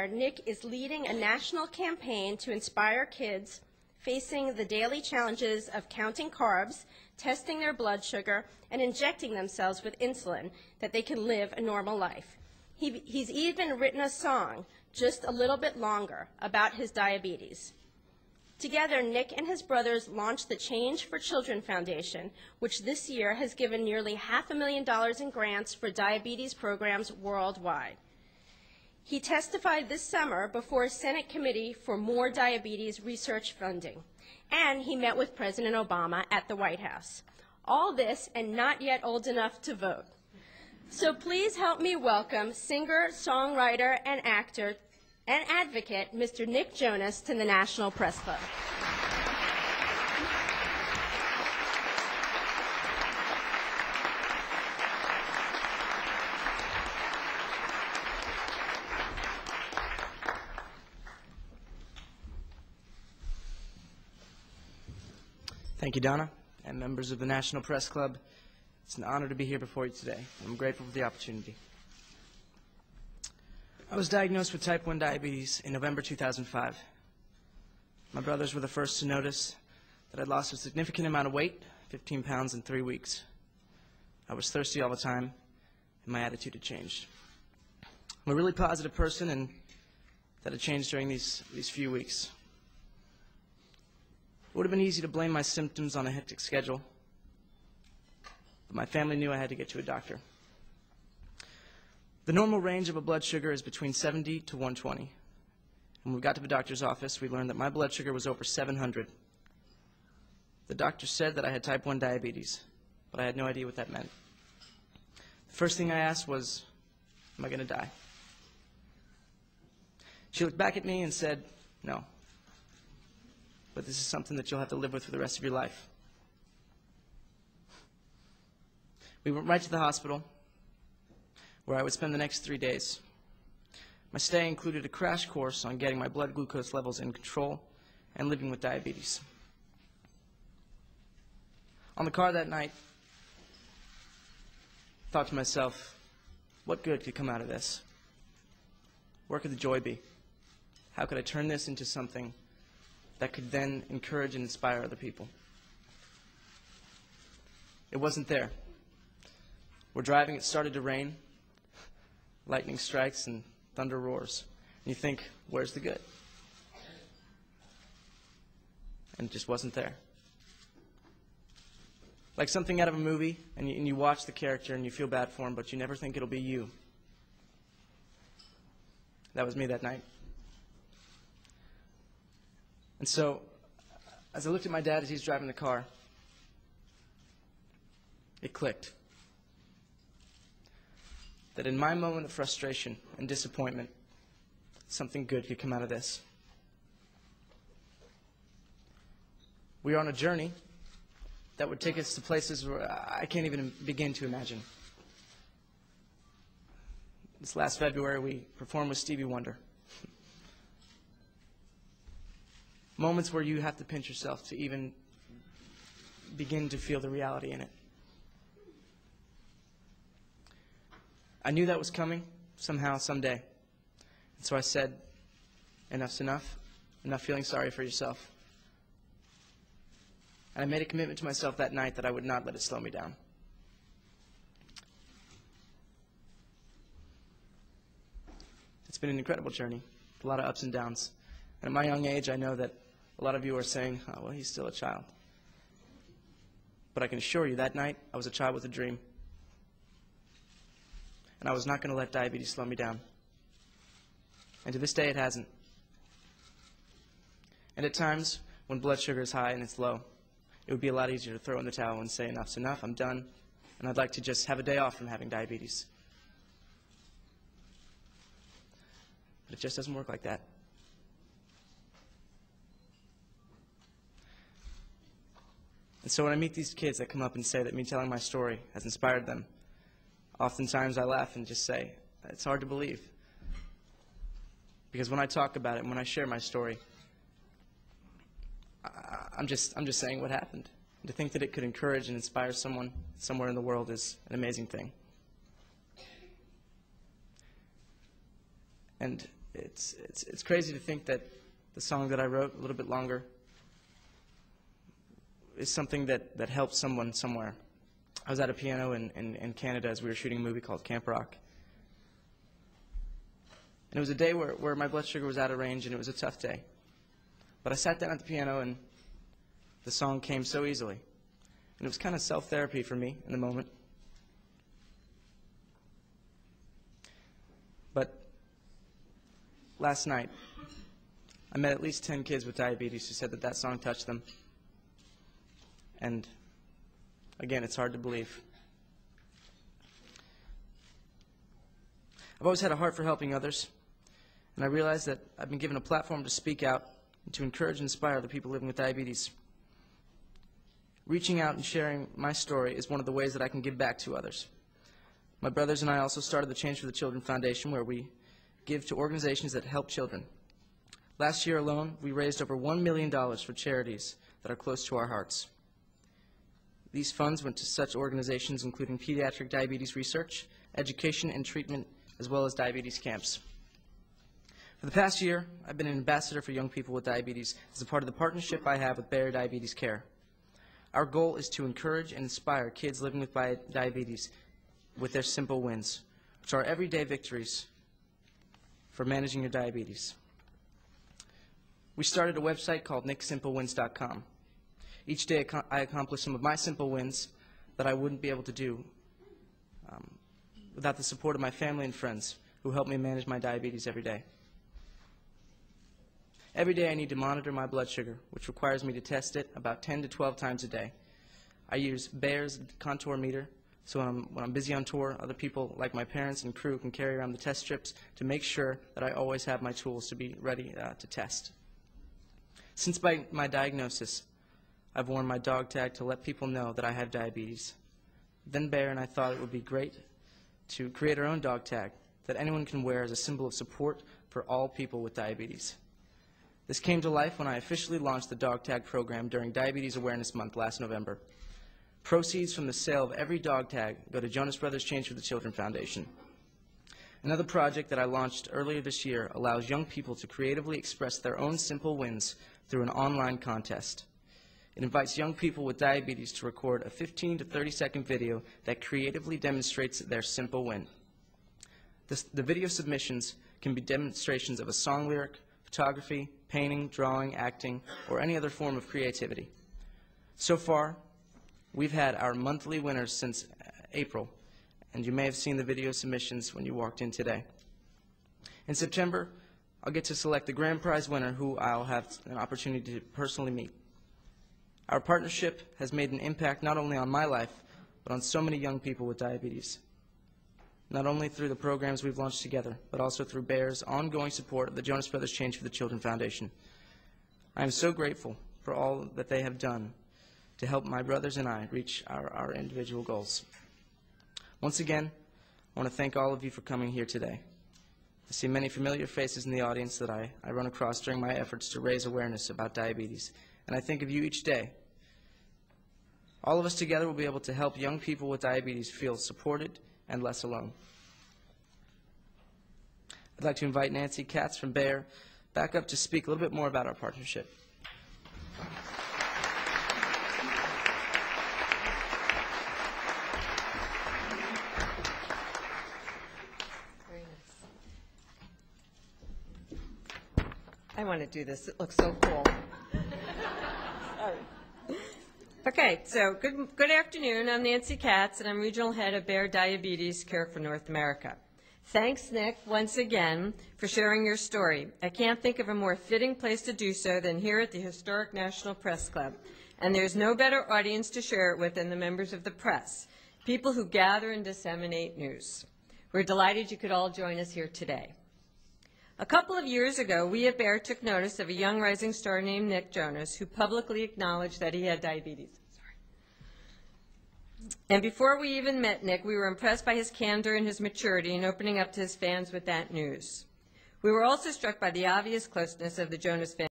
Nick is leading a national campaign to inspire kids facing the daily challenges of counting carbs, testing their blood sugar, and injecting themselves with insulin that they can live a normal life. He's even written a song, Just a Little Bit Longer, about his diabetes. Together, Nick and his brothers launched the Change for Children Foundation, which this year has given nearly $500,000 in grants for diabetes programs worldwide. He testified this summer before a Senate committee for more diabetes research funding, and he met with President Obama at the White House. All this and not yet old enough to vote. So please help me welcome singer, songwriter, and actor and advocate, Mr. Nick Jonas, to the National Press Club. Thank you, Donna, and members of the National Press Club. It's an honor to be here before you today. I'm grateful for the opportunity. I was diagnosed with type 1 diabetes in November 2005. My brothers were the first to notice that I'd lost a significant amount of weight, 15 pounds in 3 weeks. I was thirsty all the time, and my attitude had changed. I'm a really positive person, and that had changed during these few weeks. It would have been easy to blame my symptoms on a hectic schedule, but my family knew I had to get to a doctor. The normal range of a blood sugar is between 70 to 120. When we got to the doctor's office, we learned that my blood sugar was over 700. The doctor said that I had type 1 diabetes, but I had no idea what that meant. The first thing I asked was, am I going to die? She looked back at me and said, no. But this is something that you'll have to live with for the rest of your life. We went right to the hospital, where I would spend the next 3 days. My stay included a crash course on getting my blood glucose levels in control and living with diabetes. On the car that night, I thought to myself, what good could come out of this? Where could the joy be? How could I turn this into something that could then encourage and inspire other people? It wasn't there. We're driving, it started to rain, lightning strikes and thunder roars. And you think, where's the good? And it just wasn't there. Like something out of a movie, and you watch the character and you feel bad for him, but you never think it'll be you. That was me that night. And so, as I looked at my dad as he's driving the car, it clicked. That in my moment of frustration and disappointment, something good could come out of this. We are on a journey that would take us to places where I can't even begin to imagine. This last February, we performed with Stevie Wonder. Moments where you have to pinch yourself to even begin to feel the reality in it. I knew that was coming somehow, someday. And so I said, enough's enough. Enough feeling sorry for yourself. And I made a commitment to myself that night that I would not let it slow me down. It's been an incredible journey, a lot of ups and downs. And at my young age, I know that a lot of you are saying, oh, well, he's still a child. But I can assure you, that night, I was a child with a dream. And I was not going to let diabetes slow me down. And to this day, it hasn't. And at times, when blood sugar is high and it's low, it would be a lot easier to throw in the towel and say, enough's enough, I'm done, and I'd like to just have a day off from having diabetes. But it just doesn't work like that. And so when I meet these kids that come up and say that me telling my story has inspired them, oftentimes I laugh and just say, it's hard to believe. Because when I talk about it and when I share my story, I'm just saying what happened. And to think that it could encourage and inspire someone somewhere in the world is an amazing thing. And It's crazy to think that the song that I wrote, A Little Bit Longer, is something that helps someone somewhere. I was at a piano in Canada as we were shooting a movie called Camp Rock. And it was a day where my blood sugar was out of range, and it was a tough day. But I sat down at the piano, and the song came so easily. And it was kind of self-therapy for me in the moment. But last night, I met at least 10 kids with diabetes who said that that song touched them. And again, it's hard to believe. I've always had a heart for helping others, and I realize that I've been given a platform to speak out and to encourage and inspire other people living with diabetes. Reaching out and sharing my story is one of the ways that I can give back to others. My brothers and I also started the Change for the Children Foundation, where we give to organizations that help children. Last year alone, we raised over $1 million for charities that are close to our hearts. These funds went to such organizations including pediatric diabetes research, education and treatment, as well as diabetes camps. For the past year, I've been an ambassador for young people with diabetes as a part of the partnership I have with Bayer Diabetes Care. Our goal is to encourage and inspire kids living with diabetes with their simple wins, which are everyday victories for managing your diabetes. We started a website called nicksimplewins.com. Each day I accomplish some of my simple wins that I wouldn't be able to do without the support of my family and friends who help me manage my diabetes every day. Every day I need to monitor my blood sugar, which requires me to test it about 10 to 12 times a day. I use Bayer's contour meter, so when I'm busy on tour, other people like my parents and crew can carry around the test strips to make sure that I always have my tools to be ready to test. Since my diagnosis, I've worn my dog tag to let people know that I have diabetes. Then Bayer and I thought it would be great to create our own dog tag that anyone can wear as a symbol of support for all people with diabetes. This came to life when I officially launched the dog tag program during Diabetes Awareness Month last November. Proceeds from the sale of every dog tag go to Jonas Brothers Change for the Children Foundation. Another project that I launched earlier this year allows young people to creatively express their own simple wins through an online contest. It invites young people with diabetes to record a 15 to 30-second video that creatively demonstrates their simple win. The video submissions can be demonstrations of a song lyric, photography, painting, drawing, acting, or any other form of creativity. So far, we've had our monthly winners since April, and you may have seen the video submissions when you walked in today. In September, I'll get to select the grand prize winner who I'll have an opportunity to personally meet. Our partnership has made an impact not only on my life, but on so many young people with diabetes. Not only through the programs we've launched together, but also through Bayer's ongoing support of the Jonas Brothers Change for the Children Foundation. I am so grateful for all that they have done to help my brothers and I reach our individual goals. Once again, I want to thank all of you for coming here today. I see many familiar faces in the audience that I run across during my efforts to raise awareness about diabetes, and I think of you each day. All of us together will be able to help young people with diabetes feel supported and less alone. I'd like to invite Nancy Katz from Bayer back up to speak a little bit more about our partnership. Very nice. I want to do this. It looks so cool. Okay, so good afternoon. I'm Nancy Katz, and I'm Regional Head of Bayer Diabetes Care for North America. Thanks, Nick, once again, for sharing your story. I can't think of a more fitting place to do so than here at the historic National Press Club. And there's no better audience to share it with than the members of the press, people who gather and disseminate news. We're delighted you could all join us here today. A couple of years ago, we at Bayer took notice of a young rising star named Nick Jonas who publicly acknowledged that he had diabetes. And before we even met Nick, we were impressed by his candor and his maturity in opening up to his fans with that news. We were also struck by the obvious closeness of the Jonas family